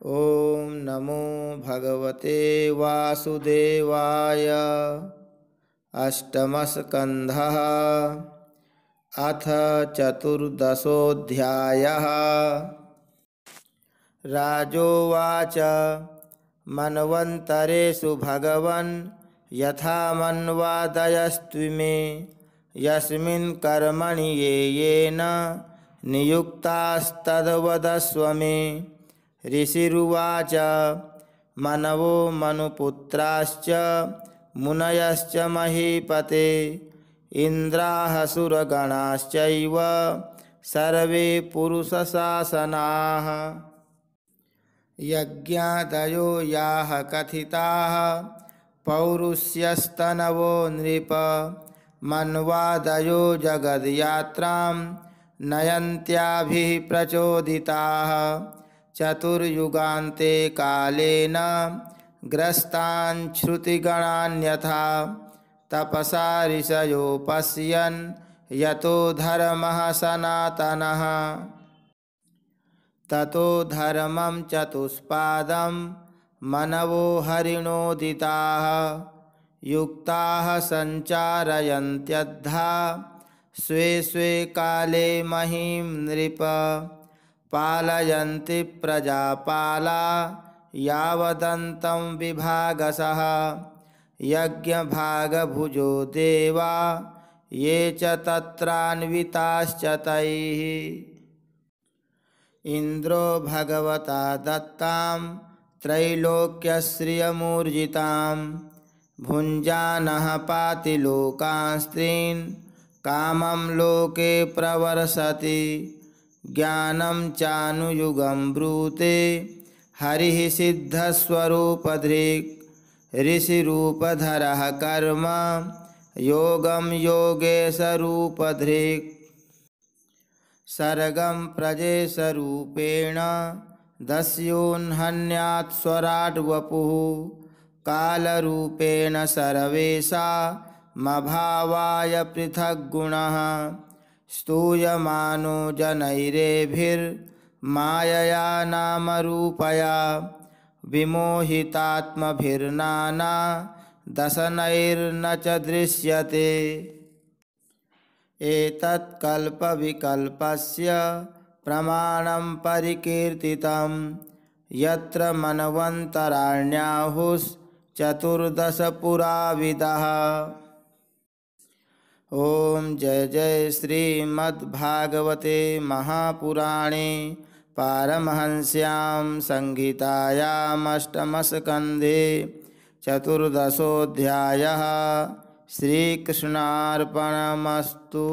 ॐ नमो भगवते वासुदेवाय। अष्टमस्कन्धः अथ चतुर्दशोऽध्यायः। राजोवाच मन्वन्तरेषु भगवन् यथा मन्वादयस्त्विमे यस्मिन् कर्मणि येन नियुक्तास्तद्वदस्व मे। ऋषिरुवाच मनवो मनुपुत्राश्च मुनयश्च महीपते इन्द्राः सुरगणाश्चैव सर्वे पुरुषशासनाः। यज्ञादयो याः कथिताः पौरुष्यस्तनवो नृप मन्वादयो जगद्यात्रां नयन्त्याभिः प्रचोदिताः। चतुर्युगान्ते कालेन ग्रस्तान् श्रुतिगणान्यथा तपसा ऋषयो पश्यन् यतो धर्मः सनातनः। ततो धर्मं चतुष्पादं मनवो हरिणोदिताः युक्ताः सञ्चारयन्त्यद्धा स्वे स्वे काले महीं नृप। पालयन्ति प्रजापाला यावदन्तं विभागसः यज्ञभागभुजो देवा ये च तत्रान्विताश्च तैः। इन्द्रो भगवता दत्तां त्रैलोक्यश्रियमूर्जितां भुञ्जानः पाति लोकांस्त्रीन् कामं लोके प्रवर्षति। ज्ञानं चानुयुगं ब्रूते हरिः सिद्धस्वरूपधृक् ऋषिरूपधरः कर्म योगं योगेशरूपधृक्। सर्गं प्रजेशरूपेण दस्योन्हन्यात् स्वराट् वपुः कालरूपेण सर्वेषामभावाय पृथग्गुणः। स्तूयमानो जनैरेभिर्मायया नामरूपया विमोहितात्मभिर्नाना दशनैर्न च दृश्यते। एतत् कल्पविकल्पस्य प्रमाणं परिकीर्तितं यत्र मन्वन्तराण्याहुश्चतुर्दश पुराविदः। ओम जय जय श्रीमद्भागवते महापुराणे पारमहंस्यां संहितायामष्टमस्कन्धे चतुर्दशोऽध्यायः। श्रीकृष्णार्पणमस्तु।